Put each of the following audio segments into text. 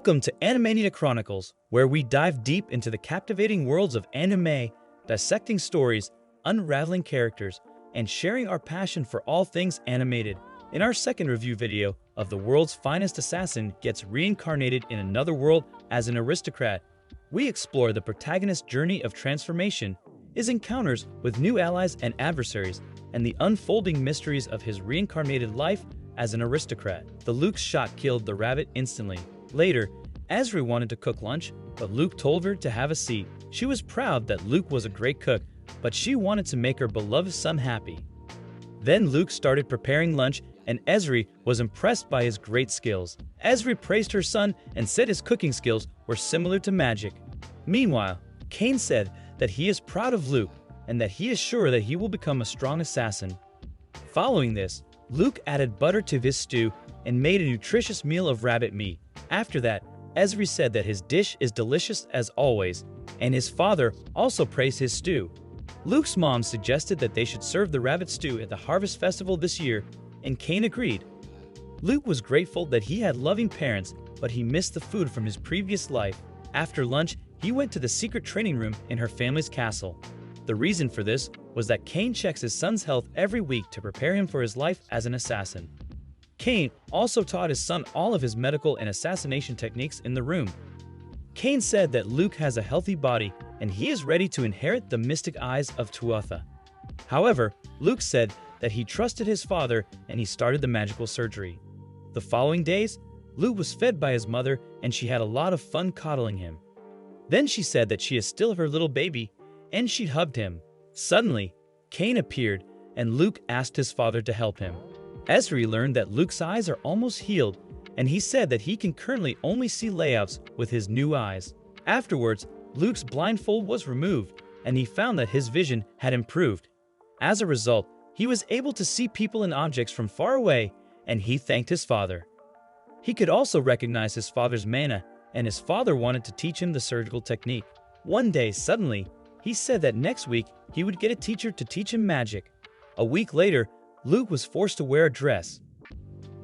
Welcome to Animated Chronicles, where we dive deep into the captivating worlds of anime, dissecting stories, unraveling characters, and sharing our passion for all things animated. In our second review video of The World's Finest Assassin Gets Reincarnated in Another World as an Aristocrat, we explore the protagonist's journey of transformation, his encounters with new allies and adversaries, and the unfolding mysteries of his reincarnated life as an aristocrat. The Lugh's shot killed the rabbit instantly. Later, Ezri wanted to cook lunch, but Lugh told her to have a seat. She was proud that Lugh was a great cook, but she wanted to make her beloved son happy. Then Lugh started preparing lunch, and Ezri was impressed by his great skills. Ezri praised her son and said his cooking skills were similar to magic. Meanwhile, Cain said that he is proud of Lugh and that he is sure that he will become a strong assassin. Following this, Lugh added butter to his stew and made a nutritious meal of rabbit meat. After that, Ezri said that his dish is delicious as always, and his father also praised his stew. Lugh's mom suggested that they should serve the rabbit stew at the harvest festival this year, and Cain agreed. Lugh was grateful that he had loving parents, but he missed the food from his previous life. After lunch, he went to the secret training room in her family's castle. The reason for this was that Cain checks his son's health every week to prepare him for his life as an assassin. Cain also taught his son all of his medical and assassination techniques in the room. Cain said that Lugh has a healthy body and he is ready to inherit the mystic eyes of Tuatha. However, Lugh said that he trusted his father and he started the magical surgery. The following days, Lugh was fed by his mother and she had a lot of fun coddling him. Then she said that she is still her little baby and she hugged him. Suddenly, Cain appeared and Lugh asked his father to help him. Ezri learned that Lugh's eyes are almost healed, and he said that he can currently only see layouts with his new eyes. Afterwards, Lugh's blindfold was removed, and he found that his vision had improved. As a result, he was able to see people and objects from far away, and he thanked his father. He could also recognize his father's mana, and his father wanted to teach him the surgical technique. One day, suddenly, he said that next week he would get a teacher to teach him magic. A week later, Lugh was forced to wear a dress.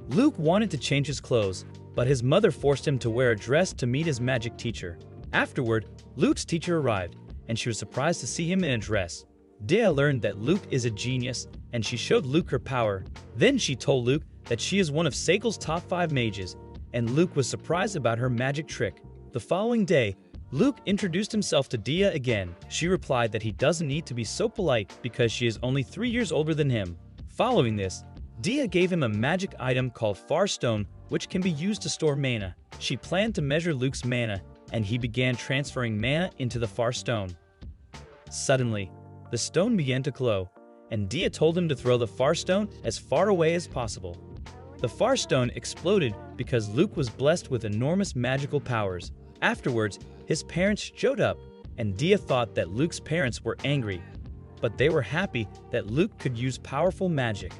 Lugh wanted to change his clothes, but his mother forced him to wear a dress to meet his magic teacher. Afterward, Lugh's teacher arrived, and she was surprised to see him in a dress. Dea learned that Lugh is a genius, and she showed Lugh her power. Then she told Lugh that she is one of Segel's top 5 mages, and Lugh was surprised about her magic trick. The following day, Lugh introduced himself to Dea again. She replied that he doesn't need to be so polite because she is only 3 years older than him. Following this, Dea gave him a magic item called Far Stone, which can be used to store mana. She planned to measure Lugh's mana, and he began transferring mana into the Far Stone. Suddenly, the stone began to glow, and Dea told him to throw the Far Stone as far away as possible. The Far Stone exploded because Lugh was blessed with enormous magical powers. Afterwards, his parents showed up, and Dea thought that Lugh's parents were angry, but they were happy that Lugh could use powerful magic.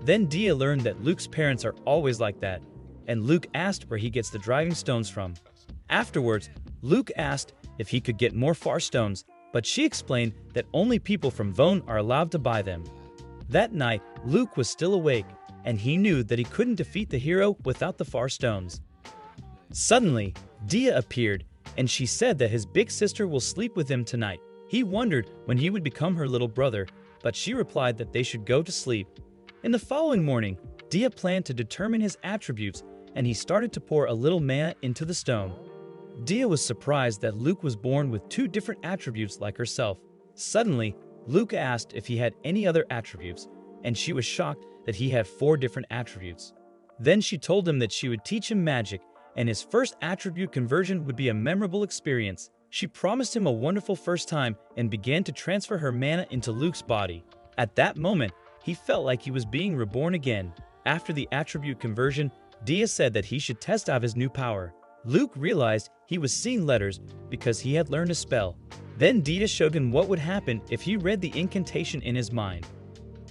Then Dea learned that Lugh's parents are always like that, and Lugh asked where he gets the driving stones from. Afterwards, Lugh asked if he could get more Far Stones, but she explained that only people from Vone are allowed to buy them. That night, Lugh was still awake, and he knew that he couldn't defeat the hero without the Far Stones. Suddenly, Dea appeared, and she said that his big sister will sleep with him tonight. He wondered when he would become her little brother, but she replied that they should go to sleep. In the following morning, Dea planned to determine his attributes, and he started to pour a little mana into the stone. Dea was surprised that Lugh was born with 2 different attributes like herself. Suddenly, Lugh asked if he had any other attributes, and she was shocked that he had 4 different attributes. Then she told him that she would teach him magic, and his first attribute conversion would be a memorable experience. She promised him a wonderful first time and began to transfer her mana into Lugh's body. At that moment, he felt like he was being reborn again. After the attribute conversion, Dea said that he should test out his new power. Lugh realized he was seeing letters because he had learned a spell. Then Dea showed him what would happen if he read the incantation in his mind.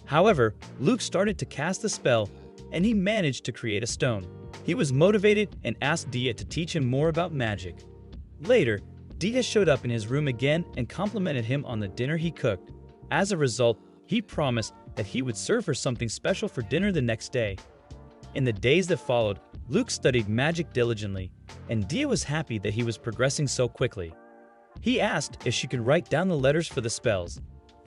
However, Lugh started to cast the spell, and he managed to create a stone. He was motivated and asked Dea to teach him more about magic. Later, Dea showed up in his room again and complimented him on the dinner he cooked. As a result, he promised that he would serve her something special for dinner the next day. In the days that followed, Lugh studied magic diligently, and Dia was happy that he was progressing so quickly. He asked if she could write down the letters for the spells.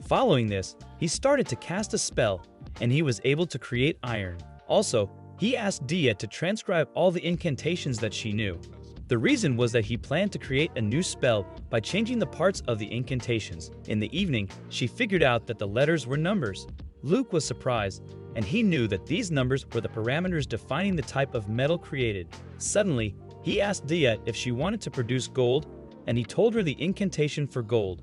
Following this, he started to cast a spell, and he was able to create iron. Also, he asked Dia to transcribe all the incantations that she knew. The reason was that he planned to create a new spell by changing the parts of the incantations. In the evening, she figured out that the letters were numbers. Lugh was surprised, and he knew that these numbers were the parameters defining the type of metal created. Suddenly, he asked Dia if she wanted to produce gold, and he told her the incantation for gold.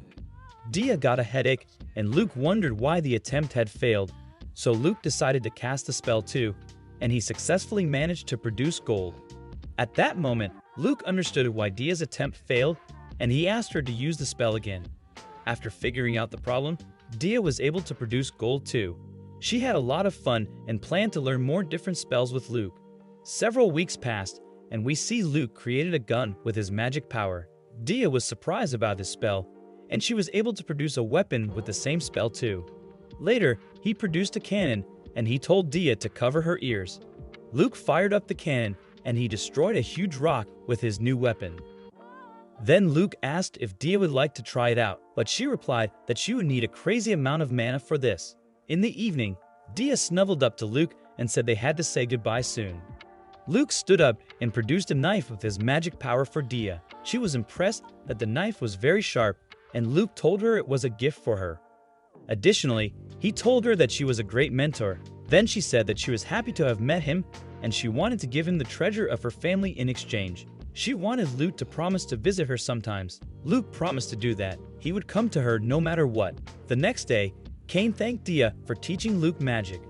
Dia got a headache, and Lugh wondered why the attempt had failed, so Lugh decided to cast the spell too, and he successfully managed to produce gold. At that moment, Lugh understood why Dia's attempt failed, and he asked her to use the spell again. After figuring out the problem, Dia was able to produce gold too. She had a lot of fun and planned to learn more different spells with Lugh. Several weeks passed, and we see Lugh created a gun with his magic power. Dia was surprised about this spell, and she was able to produce a weapon with the same spell too. Later, he produced a cannon, and he told Dia to cover her ears. Lugh fired up the cannon, and he destroyed a huge rock with his new weapon. Then Lugh asked if Dia would like to try it out, but she replied that she would need a crazy amount of mana for this. In the evening, Dia snuggled up to Lugh and said they had to say goodbye soon. Lugh stood up and produced a knife with his magic power for Dia. She was impressed that the knife was very sharp, and Lugh told her it was a gift for her. Additionally, he told her that she was a great mentor. Then she said that she was happy to have met him, and she wanted to give him the treasure of her family in exchange. She wanted Lugh to promise to visit her sometimes. Lugh promised to do that. He would come to her no matter what. The next day, Cain thanked Dia for teaching Lugh magic.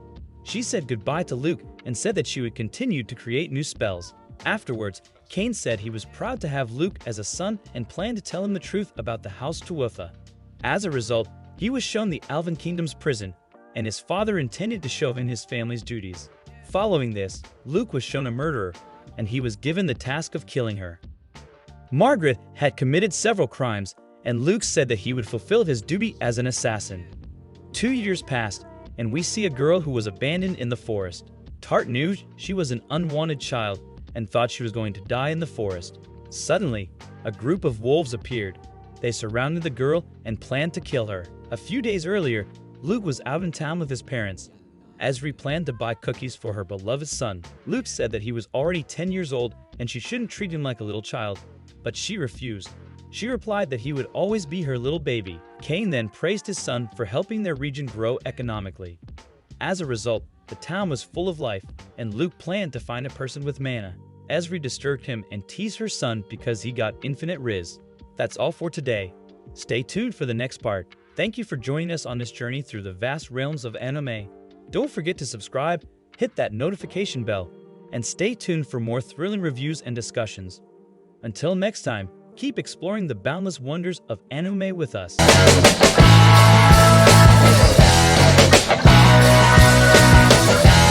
She said goodbye to Lugh and said that she would continue to create new spells. Afterwards, Cain said he was proud to have Lugh as a son and planned to tell him the truth about the House Tuatha. As a result, he was shown the Alvin Kingdom's prison, and his father intended to show him his family's duties. Following this, Lugh was shown a murderer, and he was given the task of killing her. Margaret had committed several crimes, and Lugh said that he would fulfill his duty as an assassin. 2 years passed, and we see a girl who was abandoned in the forest. Tart knew she was an unwanted child and thought she was going to die in the forest. Suddenly, a group of wolves appeared. They surrounded the girl and planned to kill her. A few days earlier, Lugh was out in town with his parents. Esri planned to buy cookies for her beloved son. Lugh said that he was already 10 years old and she shouldn't treat him like a little child, but she refused. She replied that he would always be her little baby. Cain then praised his son for helping their region grow economically. As a result, the town was full of life, and Lugh planned to find a person with mana. Esri disturbed him and teased her son because he got infinite riz. That's all for today. Stay tuned for the next part. Thank you for joining us on this journey through the vast realms of anime. Don't forget to subscribe, hit that notification bell, and stay tuned for more thrilling reviews and discussions. Until next time, keep exploring the boundless wonders of anime with us.